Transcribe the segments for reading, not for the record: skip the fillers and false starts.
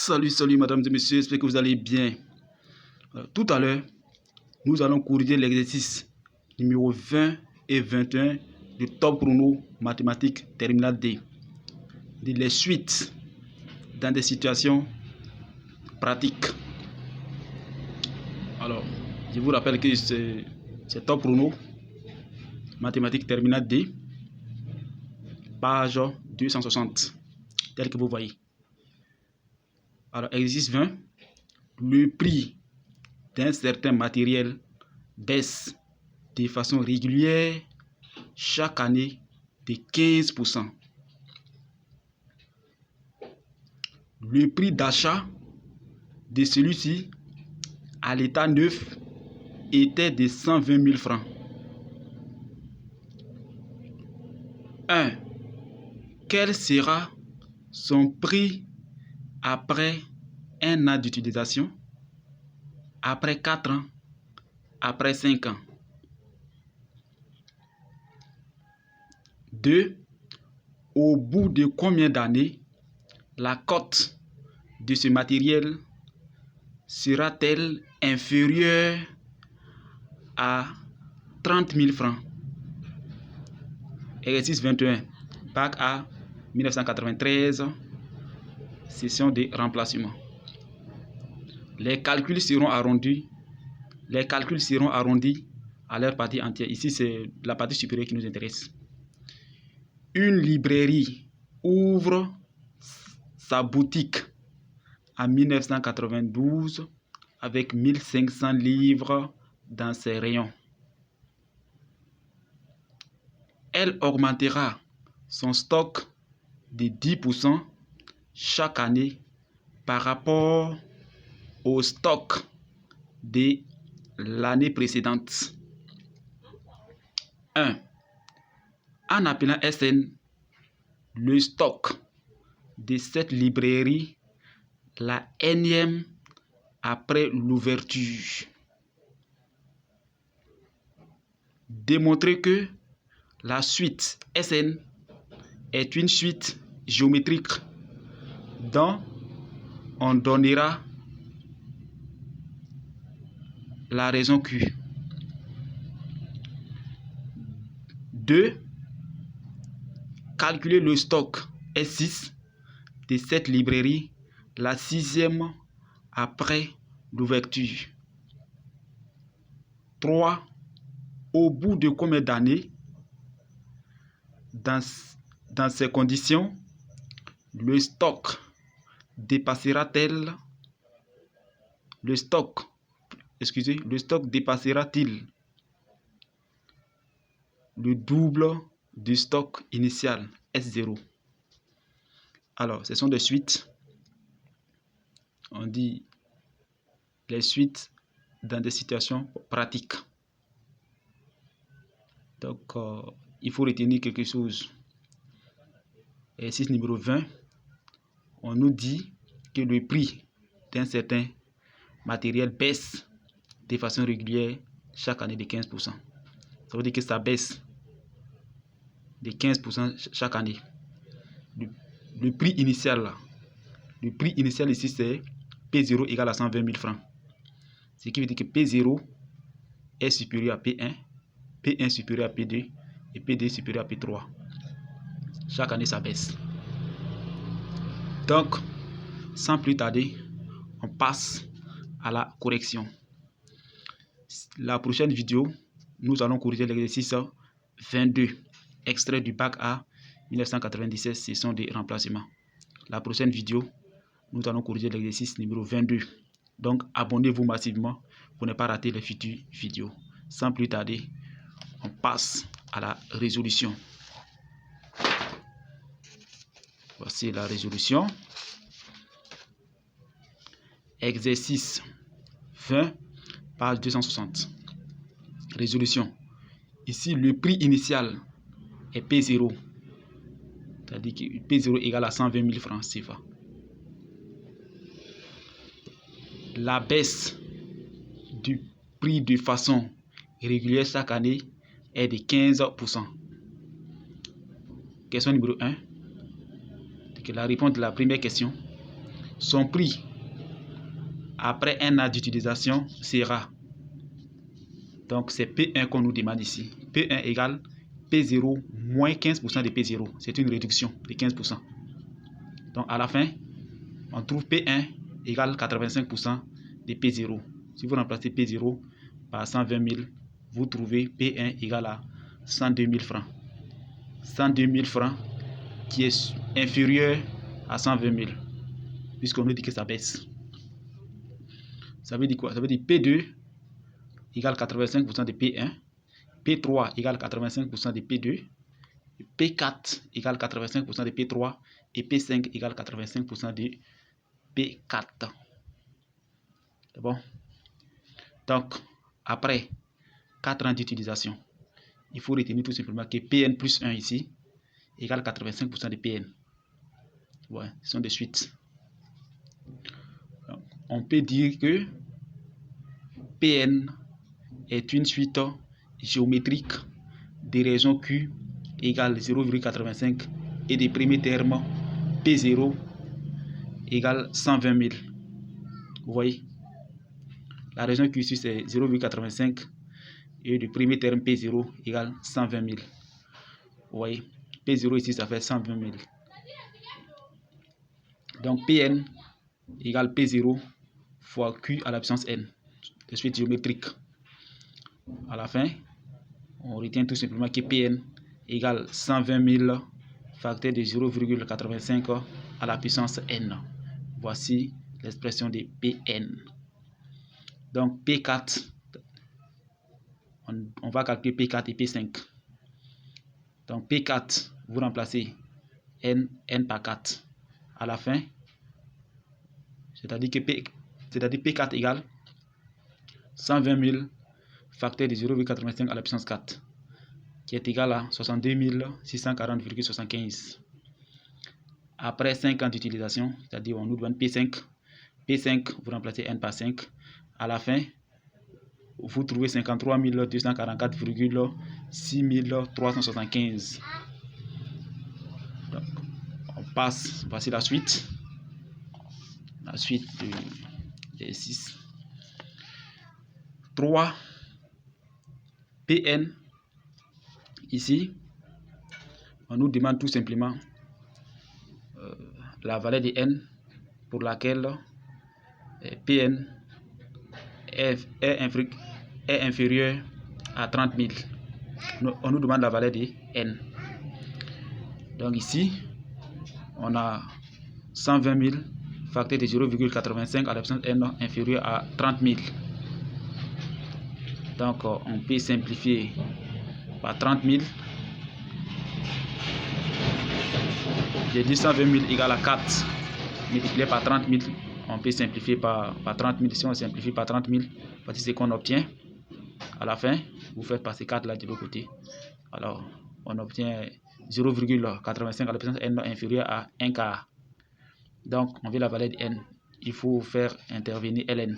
Salut mesdames et messieurs, j'espère que vous allez bien. Tout à l'heure, nous allons corriger l'exercice numéro 20 et 21 du top chrono mathématiques terminale D. Les suites dans des situations pratiques. Alors, je vous rappelle que c'est top chrono mathématiques terminale D, page 260, tel que vous voyez. Alors, exercice 20, le prix d'un certain matériel baisse de façon régulière chaque année de 15%. Le prix d'achat de celui-ci à l'état neuf était de 120 000 francs. 1. Quel sera son prix après un an d'utilisation, après 4 ans, après 5 ans? 2. Au bout de combien d'années la cote de ce matériel sera-t-elle inférieure à 30 000 francs? Exercice 21, bac A 1993, session de remplacement. Les calculs seront arrondis à leur partie entière. Ici, c'est la partie supérieure qui nous intéresse. Une librairie ouvre sa boutique en 1992 avec 1500 livres dans ses rayons. Elle augmentera son stock de 10% chaque année par rapport au stock de l'année précédente. 1. En appelant SN le stock de cette librairie la énième après l'ouverture. Démontrer que la suite SN est une suite géométrique dont on donnera la raison Q. 2. Calculer le stock S6 de cette librairie la 6e après l'ouverture. 3. Au bout de combien d'années, dans ces conditions, le stock dépassera-t-il le double du stock initial S0? Alors, ce sont des suites. On dit les suites dans des situations pratiques. Donc, il faut retenir quelque chose. Exercice numéro 20, on nous dit que le prix d'un certain matériel baisse de façon régulière chaque année de 15%. Ça veut dire que ça baisse de 15% chaque année. Le prix initial là, le prix initial ici c'est P0 égale à 120 000 francs. Ce qui veut dire que P0 est supérieur à P1, P1 supérieur à P2 et P2 supérieur à P3. Chaque année ça baisse. Donc, sans plus tarder, on passe à la correction. La prochaine vidéo, nous allons corriger l'exercice 22, extrait du bac A 1997, session de remplacement. La prochaine vidéo, nous allons corriger l'exercice numéro 22. Donc, abonnez-vous massivement pour ne pas rater les futures vidéos. Sans plus tarder, on passe à la résolution. Voici la résolution. Exercice 20, page 260. Résolution. Ici, le prix initial est P0. C'est-à-dire que P0 égale à 120 000 francs CFA. La baisse du prix de façon régulière chaque année est de 15%. Question numéro 1. La réponse de la première question. son prix après un an d'utilisation sera, donc c'est P1 qu'on nous demande ici. P1 égale P0 moins 15% de P0. C'est une réduction de 15%. Donc à la fin, on trouve P1 égale 85% de P0. Si vous remplacez P0 par 120 000, vous trouvez P1 égale à 102 000 francs. 102 000 francs qui est inférieur à 120 000, puisqu'on nous dit que ça baisse. Ça veut dire quoi? Ça veut dire P2 égale 85% de P1, P3 égale 85% de P2, P4 égale 85% de P3 et P5 égale 85% de P4. C'est bon? Donc, après 4 ans d'utilisation, il faut retenir tout simplement que Pn plus 1 ici égale 85% de Pn. Ouais, ce sont des suites. Donc, on peut dire que Pn est une suite géométrique des régions Q égale 0,85 et des premiers termes P0 égale 120 000. Vous voyez, la région Q ici c'est 0,85 et le premier terme P0 égale 120 000. Vous voyez, P0 ici ça fait 120 000. Donc Pn égale P0 fois Q à la puissance n, de suite géométrique. À la fin, on retient tout simplement que Pn égale 120 000 facteur de 0,85 à la puissance n. Voici l'expression de Pn. Donc P4, on va calculer P4 et P5. Donc P4, vous remplacez n par 4 à la fin, c'est-à-dire que P4 égale 120 000 facteur de 0,85 à la puissance 4, qui est égal à 62 640,75. Après 5 ans d'utilisation, c'est-à-dire on nous demande P5. P5, vous remplacez n par 5. À la fin, vous trouvez 53 244,6375. Donc, on passe, voici la suite. La suite de 6. 3. Pn. Ici, on nous demande tout simplement la valeur de n pour laquelle Pn est inférieur à 30 000. On nous demande la valeur de n. Donc ici, on a 120 000 facteur de 0,85 à la puissance n inférieur à 30 000. Donc on peut simplifier par 30 000. J'ai dit 120 000 égale à 4 multiplié par 30 000. On peut simplifier par 30 000. Si on simplifie par 30 000, voici ce qu'on obtient. À la fin, vous faites passer 4 là de l'autre côté. Alors, on obtient 0,85 à la puissance n inférieur à 1 quart. Donc, on veut la valeur de n. Il faut faire intervenir ln.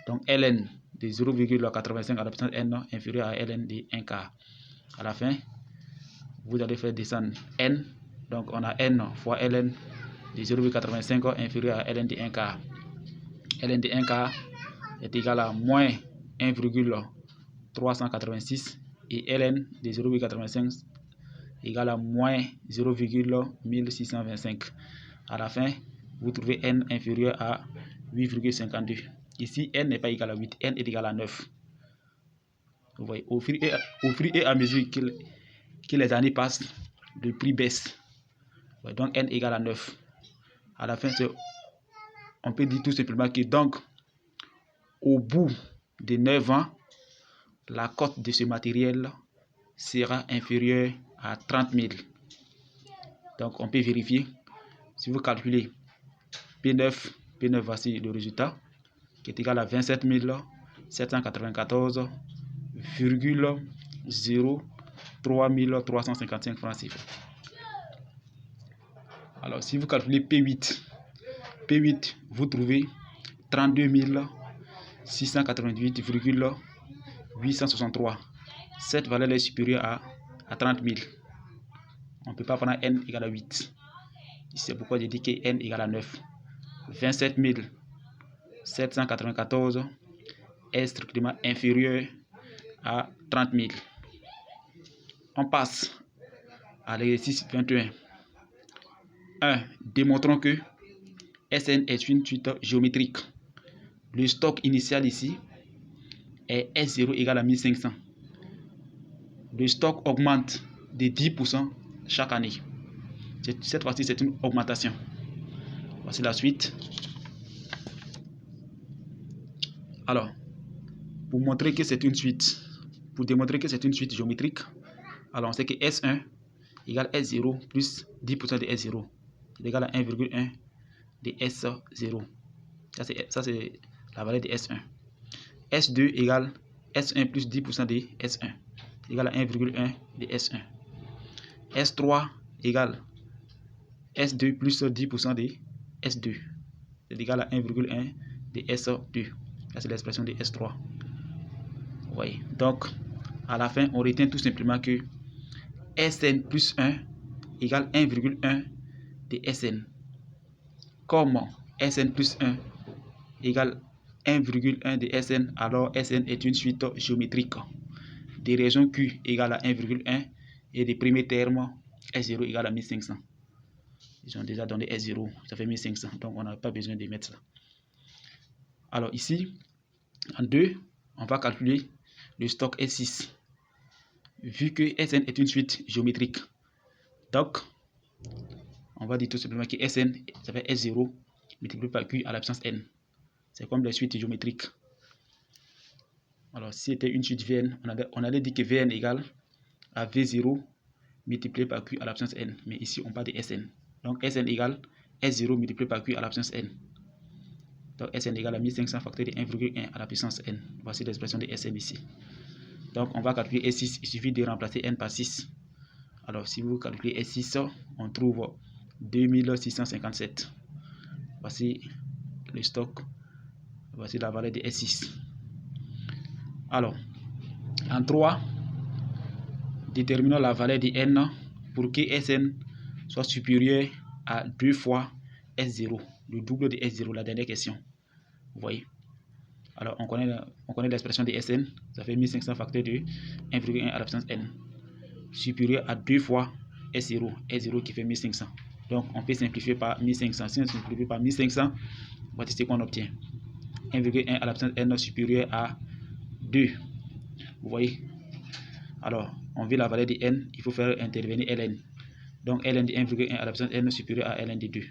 Donc, ln de 0,85 à la puissance n inférieur à ln de 1 quart. À la fin, vous allez faire descendre n. Donc, on a n fois ln de 0,85 inférieur à ln de 1 quart. Ln de 1 quart est égal à moins 1,386 et ln de 0,85 égale à moins 0,1625. À la fin, vous trouvez n inférieur à 8,52. Ici, n n'est pas égal à 8, n est égal à 9. Vous voyez, au fur et à mesure que les années passent, le prix baisse. Donc, n égale à 9. À la fin, on peut dire tout simplement que donc, au bout de 9 ans, la cote de ce matériel sera inférieure à 30 000. Donc, on peut vérifier. Si vous calculez P9, voici le résultat, qui est égal à 27 794,03 355 francs CFA. Alors, si vous calculez P8, vous trouvez 32 688,863. Cette valeur est supérieure à 30 000. On ne peut pas prendre n égale à 8. C'est pourquoi j'ai dit que n égale à 9. 27 794 est strictement inférieur à 30 000. On passe à l'exercice 21. 1. Démontrons que Sn est une suite géométrique. Le stock initial ici est S0 égale à 1500. Le stock augmente de 10% chaque année. Cette fois-ci, c'est une augmentation. Voici la suite. Alors, pour montrer que c'est une suite, pour démontrer que c'est une suite géométrique, alors on sait que S1 égale S0 plus 10% de S0 est égal à 1,1 de S0. Ça, c'est la valeur de S1. S2 égale S1 plus 10% de S1 est égal à 1,1 de S1. S3 égale S2 plus 10% de S2 est égal à 1,1 de S2. Ça, c'est l'expression de S3. Oui. Donc, à la fin, on retient tout simplement que Sn plus 1 égale 1,1 de Sn. Comme Sn plus 1 égale 1,1 de Sn, alors Sn est une suite géométrique des régions Q égale à 1,1 et des premiers termes S0 égale à 1500. Ils ont déjà donné S0, ça fait 1500, donc on n'a pas besoin de mettre ça. Alors ici, en 2, on va calculer le stock S6, vu que Sn est une suite géométrique. Donc, on va dire tout simplement que Sn, ça fait S0 multiplié par Q à la puissance N. C'est comme les suites géométriques. Alors, si c'était une suite Vn, on allait dire que Vn égale à V0 multiplié par Q à la puissance N. Mais ici, on parle de Sn. Donc, Sn égale S0 multiplié par Q à la puissance N. Donc, Sn égale à 1500 facteur de 1,1 à la puissance N. Voici l'expression de Sn ici. Donc, on va calculer S6. Il suffit de remplacer N par 6. Alors, si vous calculez S6, on trouve 2657. Voici le stock. Voici la valeur de S6. Alors, en 3, déterminons la valeur de N pour que Sn soit supérieur à 2 fois S0, le double de S0, la dernière question. Vous voyez? Alors, on connaît l'expression de Sn, ça fait 1500 facteur de 1,1 à la puissance N, supérieur à 2 fois S0, S0 qui fait 1500. Donc, on peut simplifier par 1500. Si on simplifie par 1500, voici ce qu'on obtient. 1,1 à la puissance N supérieur à 2. Vous voyez? Alors, on veut la valeur de N, il faut faire intervenir Ln. Donc, Ln de 1,1 à la puissance N supérieur à Ln de 2.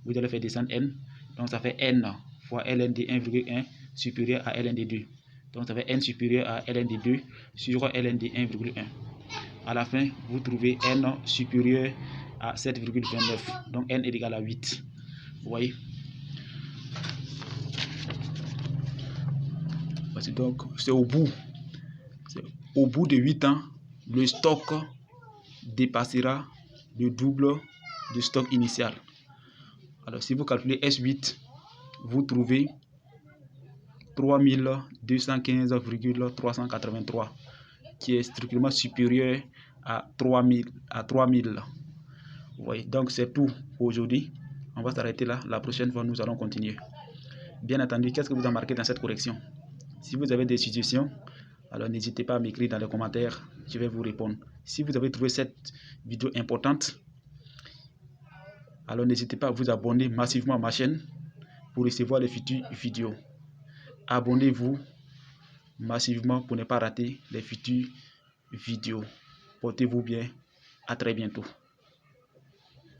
Vous allez faire descendre N. Donc, ça fait N fois Ln de 1,1 supérieur à Ln de 2. Donc, ça fait N supérieur à Ln de 2 sur Ln de 1,1. À la fin, vous trouvez N supérieur à 7,29. Donc, N est égal à 8. Vous voyez? Donc, c'est au bout de 8 ans, le stock dépassera le double du stock initial. Alors, si vous calculez S8, vous trouvez 3215,383 qui est strictement supérieur à 3000. Vous voyez, donc c'est tout pour aujourd'hui. On va s'arrêter là. La prochaine fois, nous allons continuer. Bien entendu, qu'est-ce que vous avez marqué dans cette correction? Si vous avez des suggestions, alors n'hésitez pas à m'écrire dans les commentaires. Je vais vous répondre. Si vous avez trouvé cette vidéo importante, alors n'hésitez pas à vous abonner massivement à ma chaîne pour recevoir les futures vidéos. Abonnez-vous massivement pour ne pas rater les futures vidéos. Portez-vous bien. À très bientôt.